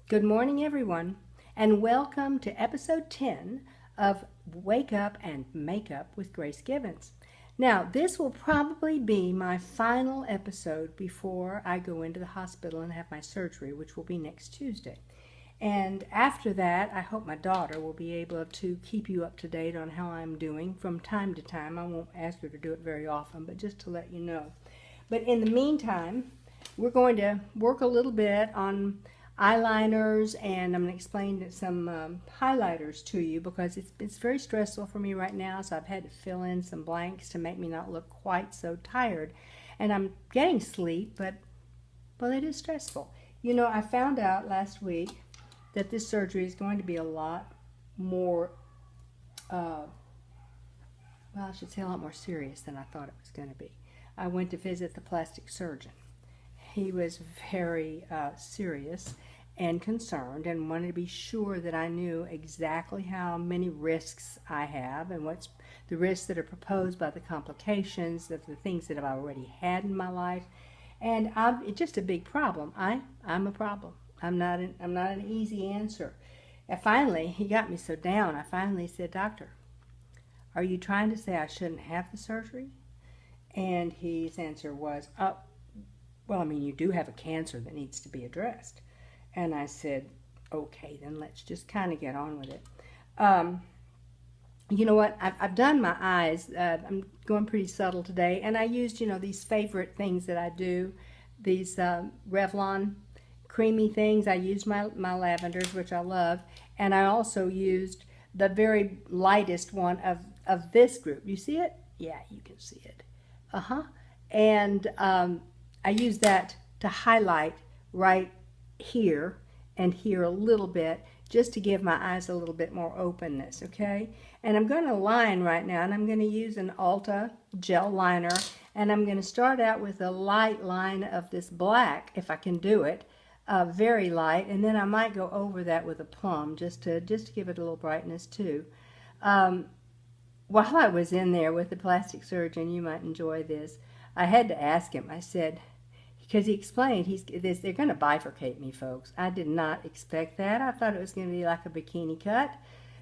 Good morning, everyone, and welcome to episode 10 of Wake Up and Make Up with Grace Gibbons. Now, this will probably be my final episode before I go into the hospital and have my surgery, which will be next Tuesday. And after that, I hope my daughter will be able to keep you up to date on how I'm doing from time to time. I won't ask her to do it very often, but just to let you know. But in the meantime, we're going to work a little bit on eyeliners, and I'm going to explain some highlighters to you because it's very stressful for me right now, so I've had to fill in some blanks to make me not look quite so tired. And I'm getting sleep, but, well, it is stressful. You know, I found out last week that this surgery is going to be a lot more, well, I should say a lot more serious than I thought it was going to be. I went to visit the plastic surgeon. He was very serious and concerned and wanted to be sure that I knew exactly how many risks I have and what's the risks that are proposed by the complications of the things that I've already had in my life. And it's just a big problem. I'm a problem. I'm not an easy answer. And finally, he got me so down, I finally said, "Doctor, are you trying to say I shouldn't have the surgery?" And his answer was, well, I mean, you do have a cancer that needs to be addressed. And I said, okay, then let's just kind of get on with it. You know what? I've done my eyes. I'm going pretty subtle today. And I used, these favorite things that I do, these Revlon creamy things. I used my lavenders, which I love. And I also used the very lightest one of this group. You see it? Yeah, you can see it. And I use that to highlight right here and here a little bit, just to give my eyes a little bit more openness, okay? And I'm going to line right now, and I'm going to use an Ulta gel liner, and I'm going to start out with a light line of this black, if I can do it, very light, and then I might go over that with a plum, just to give it a little brightness too. While I was in there with the plastic surgeon, you might enjoy this, I had to ask him. I said, because he explained, they're going to bifurcate me, folks. I did not expect that. I thought it was going to be like a bikini cut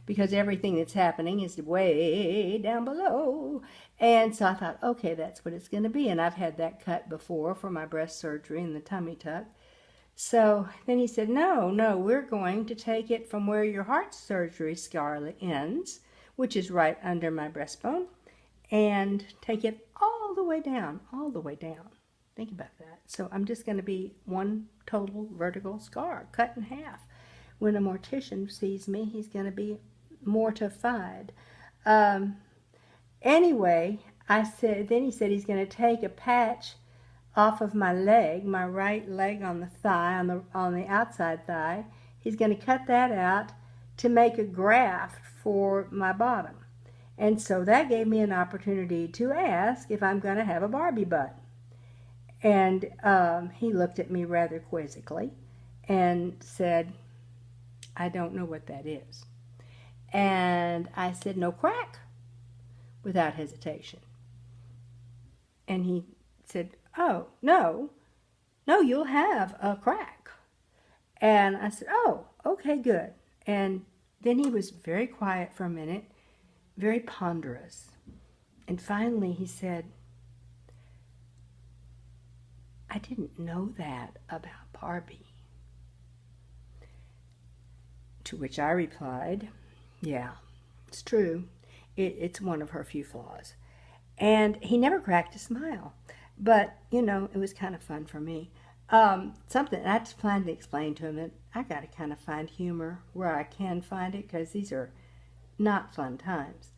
because everything that's happening is way down below. And so I thought, okay, that's what it's going to be. And I've had that cut before for my breast surgery and the tummy tuck. So then he said, no, we're going to take it from where your heart surgery scar ends, which is right under my breastbone, and take it all the way down, Think about that. So I'm just going to be one total vertical scar, cut in half. When a mortician sees me, he's going to be mortified. Anyway, then he said he's going to take a patch off of my leg, my right leg on the thigh, on the outside thigh. He's going to cut that out to make a graft for my bottom. And so that gave me an opportunity to ask if I'm going to have a Barbie butt. And he looked at me rather quizzically and said, I don't know what that is. And I said, no crack, without hesitation. And he said, oh, no, you'll have a crack. And I said, oh, okay, good. And then he was very quiet for a minute, very ponderous. And finally he said, I didn't know that about Barbie. To which I replied, yeah, it's true. It's one of her few flaws. And he never cracked a smile. But, it was kind of fun for me. Something I just planned to explain to him that I got to kind of find humor where I can find it, because these are not fun times.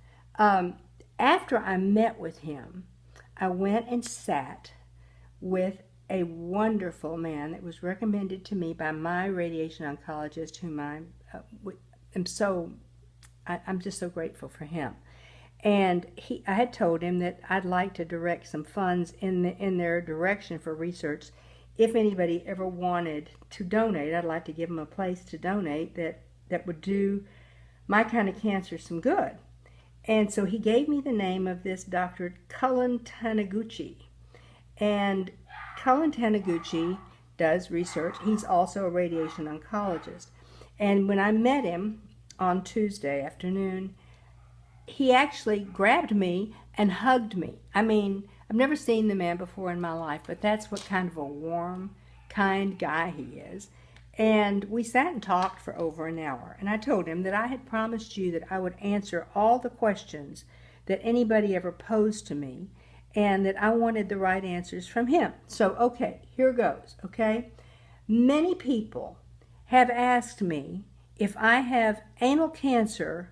After I met with him, I went and sat with a wonderful man that was recommended to me by my radiation oncologist, whom I'm just so grateful for him. And I had told him that I'd like to direct some funds in their direction for research. If anybody ever wanted to donate, I'd like to give them a place to donate that would do my kind of cancer some good. And so he gave me the name of this Dr. Cullen Taniguchi. And Cullen Taniguchi does research. He's also a radiation oncologist. And when I met him on Tuesday afternoon, he actually grabbed me and hugged me. I mean, I've never seen the man before in my life, but that's what kind of a warm, kind guy he is. And we sat and talked for over an hour. And I told him that I had promised you that I would answer all the questions that anybody ever posed to me, and that I wanted the right answers from him. So, okay, here goes, okay? Many people have asked me if I have anal cancer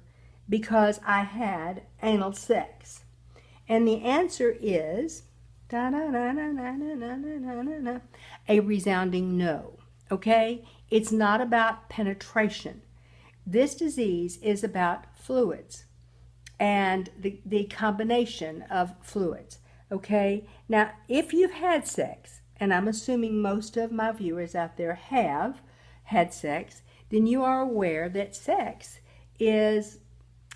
because I had anal sex. And the answer is a resounding no, okay? It's not about penetration. This disease is about fluids and the combination of fluids, okay? Now, if you've had sex, and I'm assuming most of my viewers out there have had sex, then you are aware that sex is,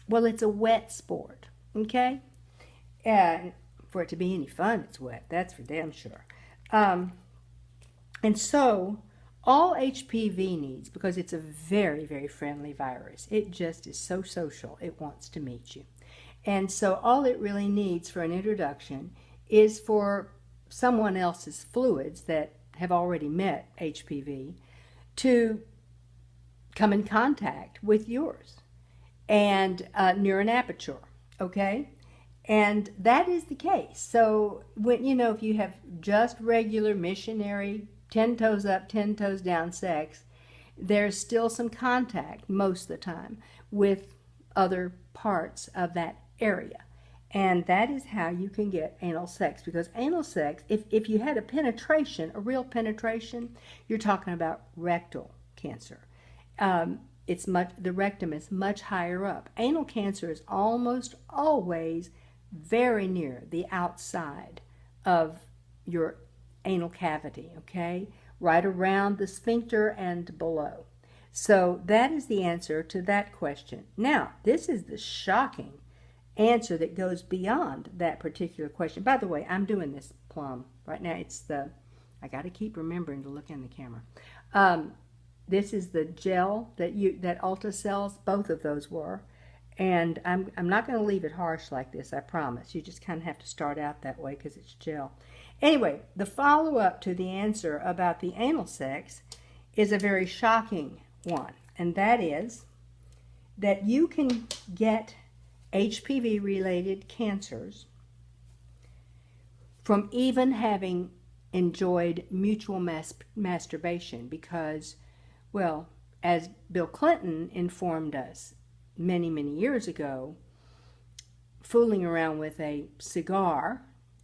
well, it's a wet sport, okay? And for it to be any fun, it's wet. That's for damn sure. And so all HPV needs, because it's a very, very friendly virus, it just is so social, it wants to meet you. And so all it really needs for an introduction is for someone else's fluids that have already met HPV to come in contact with yours and near an aperture, okay? And that is the case. So when, if you have just regular missionary 10 toes up, 10 toes down sex, there's still some contact most of the time with other parts of that area. And that is how you can get anal sex, because anal sex, if you had a penetration, a real penetration, you're talking about rectal cancer. The rectum is much higher up. Anal cancer is almost always very near the outside of your anal cavity, okay? Right around the sphincter and below. So that is the answer to that question. Now, this is the shocking answer that goes beyond that particular question. By the way, I'm doing this plum right now. I got to keep remembering to look in the camera. This is the gel that Ulta sells. Both of those were. And I'm not going to leave it harsh like this, I promise. You just kind of have to start out that way because it's gel. Anyway, the follow-up to the answer about the anal sex is a very shocking one. And that is that you can get HPV-related cancers from even having enjoyed mutual masturbation because, well, as Bill Clinton informed us many, many years ago, fooling around with a cigar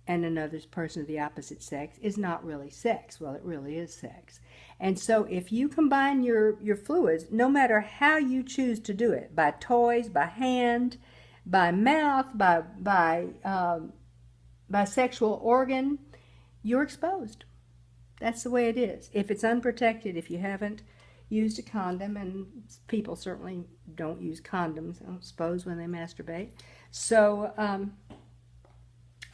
and another person of the opposite sex is not really sex. Well, it really is sex. And so if you combine your fluids, no matter how you choose to do it, by toys, by hand, by mouth, by sexual organ, you're exposed. That's the way it is. If it's unprotected, if you haven't used a condom, and people certainly don't use condoms, I suppose, when they masturbate. So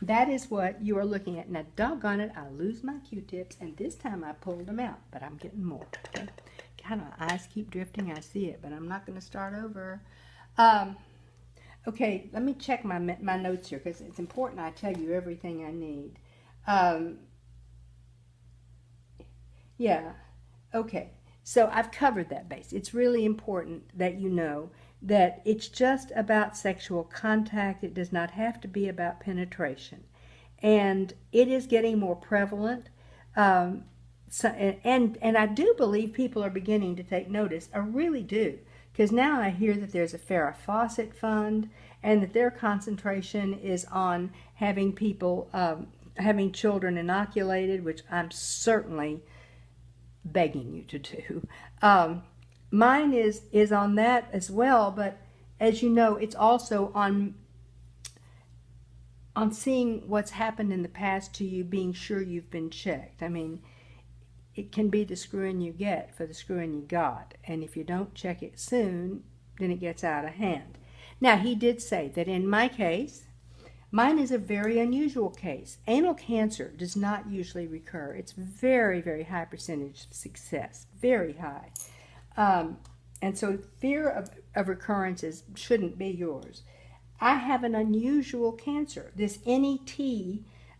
that is what you are looking at. Now, doggone it, I lose my Q-tips, and this time I pulled them out, but I'm getting more. Okay? God, my eyes keep drifting. I see it, but I'm not going to start over. Okay, let me check my notes here, because it's important I tell you everything I need. Yeah, okay. So I've covered that base. It's really important that you know that it's just about sexual contact. It does not have to be about penetration. And it is getting more prevalent. And I do believe people are beginning to take notice. I really do. Because now I hear that there's a Farrah Fawcett Fund and that their concentration is on having people, having children inoculated, which I'm certainly begging you to do. Mine is on that as well, but as you know, it's also on seeing what's happened in the past to you, being sure you've been checked. I mean, it can be the screwing you get for the screwing you got, and if you don't check it soon, then it gets out of hand. Now, he did say that in my case, Mine is a very unusual case. Anal cancer does not usually recur. It's very, very high percentage of success, very high. And so fear of recurrences shouldn't be yours. I have an unusual cancer. This NET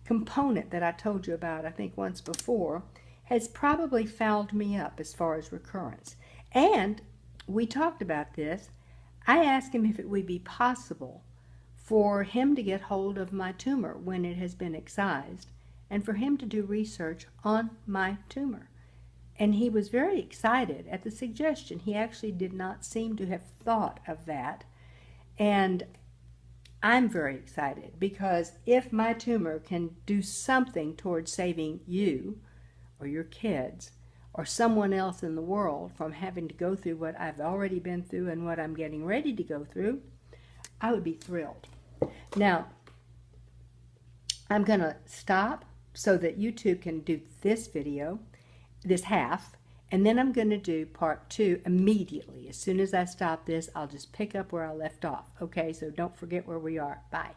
component that I told you about, I think once before, has probably fouled me up as far as recurrence. And we talked about this. I asked him if it would be possible for him to get hold of my tumor when it has been excised and for him to do research on my tumor. And he was very excited at the suggestion. He actually did not seem to have thought of that. And I'm very excited because if my tumor can do something towards saving you or your kids or someone else in the world from having to go through what I've already been through and what I'm getting ready to go through, I would be thrilled. Now, I'm going to stop so that YouTube can do this video, this half, and then I'm going to do part 2 immediately. As soon as I stop this, I'll just pick up where I left off. Okay, so don't forget where we are. Bye.